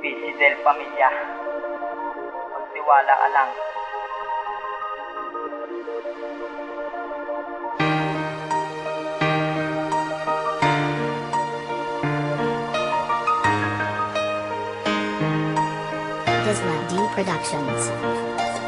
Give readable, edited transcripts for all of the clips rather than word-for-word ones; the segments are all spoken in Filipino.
Busy del Pamilya. Magtiwala ka lang. Gizla D Productions.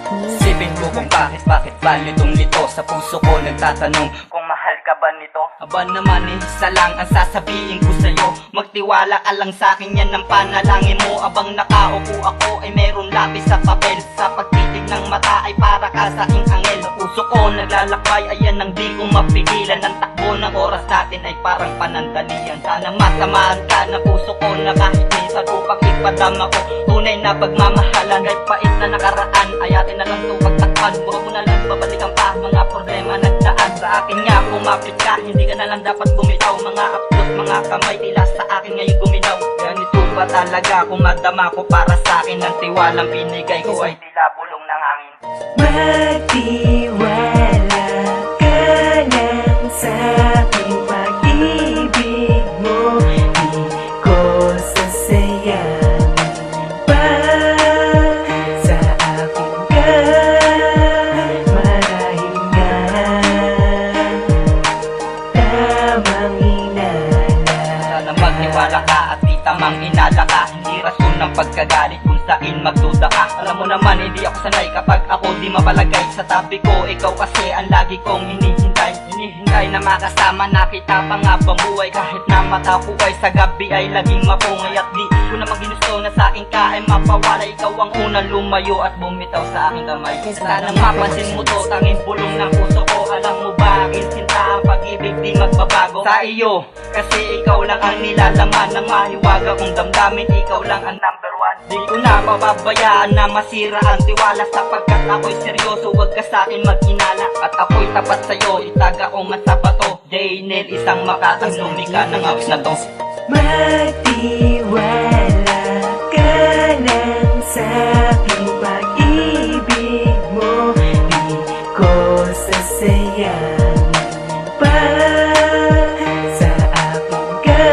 Isipin ko kung bakit ba litong lito. Sa puso ko nagtatanong kung mahal ka ba nito. Aba naman isa lang ang sasabihin ko sa'yo. Magtiwala ka lang sa'kin, yan ang panalangin mo. Abang nakaupo ako ay meron lapis sa papel. Sa pagtitig ng mata ay para ka sa aking angel. Puso ko naglalakbay, ayan ang di ko mapigilan. Ang takbo ng oras natin ay parang panandalian. Sana matamaan ka na puso ko na kahit minsan upang ipadama ko tunay na pagmamahalan. Kahit pait na nakaraan, ayatin na lang ito pagtakpan. Huwag mo na lang babalikan pa mga problema nagdaan. Sa akin nga kumapit ka, hindi ka na lang dapat bumitaw. Mga aplos, mga kamay, tila sa akin ngayon guminaw. Ganito ba talaga kung madama ko para sa akin? Ang tiwalang binigay ko ay tila bulong ng hangin. Magtiwala ka lang sa aking pag-ibig mo. Di ko sasayangin pa sa akin ka. Marahil nga tamang inala. Sana magtiwala ka at di tamang inala ka. Hindi rason ng pagkagalit kung saan magduda ka. Alam mo naman hindi ako sanay kapag ako di mapalagay sa tabi ko. Ikaw kasi ang lagi kong hinihintay. Hinihintay na makasama na kita pa nga bamuhay. Kahit na mata ko ay sa gabi ay laging mapungay. At di ko naman ginusto na sa akin ka ay mapawala. Ikaw ang unang lumayo at bumitaw sa aking kamay. Sana mapansin mo to, tanging bulong ng puso ko. Alam mo ba aking sinta ang pag-ibig di magbabago sa iyo. Kasi ikaw lang ang nilalaman ng mahiwaga kong damdamin. Ikaw lang ang number one. Di ko na pababayaan na masira ang tiwala. Sapagkat ako'y seryoso, wag ka sa akin mag-inala. At ako'y tapat sa'yo, itaga ko man sa bato. J-Nel, isang makatang lumika ng awit na to. Magtiwala ka lang sa aking pag-ibig mo. Di ko sasayangin pa sa aking ka.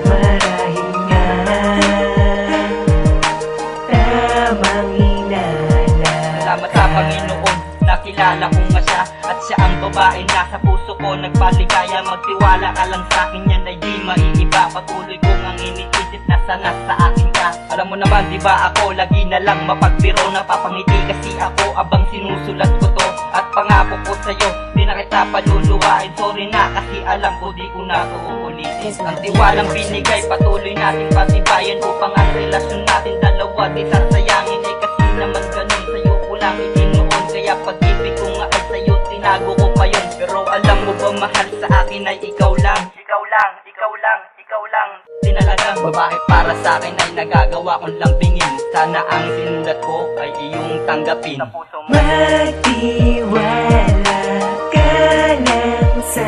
Marahil nga tamang inala. Salamat sa Panginoon, nakilala ko nga siya. At siya ang babae na sa puso ko nagpaligaya. Magtiwala ka lang sa akin, yan ay di maiiba. Patuloy kong ang iniisip na sana sa akin ka. Alam mo naman di ba ako lagi na lang mapagbiro. Napapangiti kasi ako abang sinusulat ko to. At pangako ko sa'yo, di na kita paluluhain. Sorry na kasi alam ko di ko na to uulitin. Ang tiwalang binigay patuloy natin patibayan. Upang ang relasyon natin dalawa di sasayangin. Eh kasi naman ganun sa'yo ko lang itinoon. Kaya pag-ibig ko nga ay sa'yo tinago ko pa yun. Pero alam mo ba mahal sa akin ay ikaw lang. Ikaw lang, ikaw lang, ikaw lang. Tinalagang babae para sa akin ay nagagawa kong lambingin. Sana ang sinulat ko ay iyong tanggapin. Sa puso mo Magtiwala ka lang sa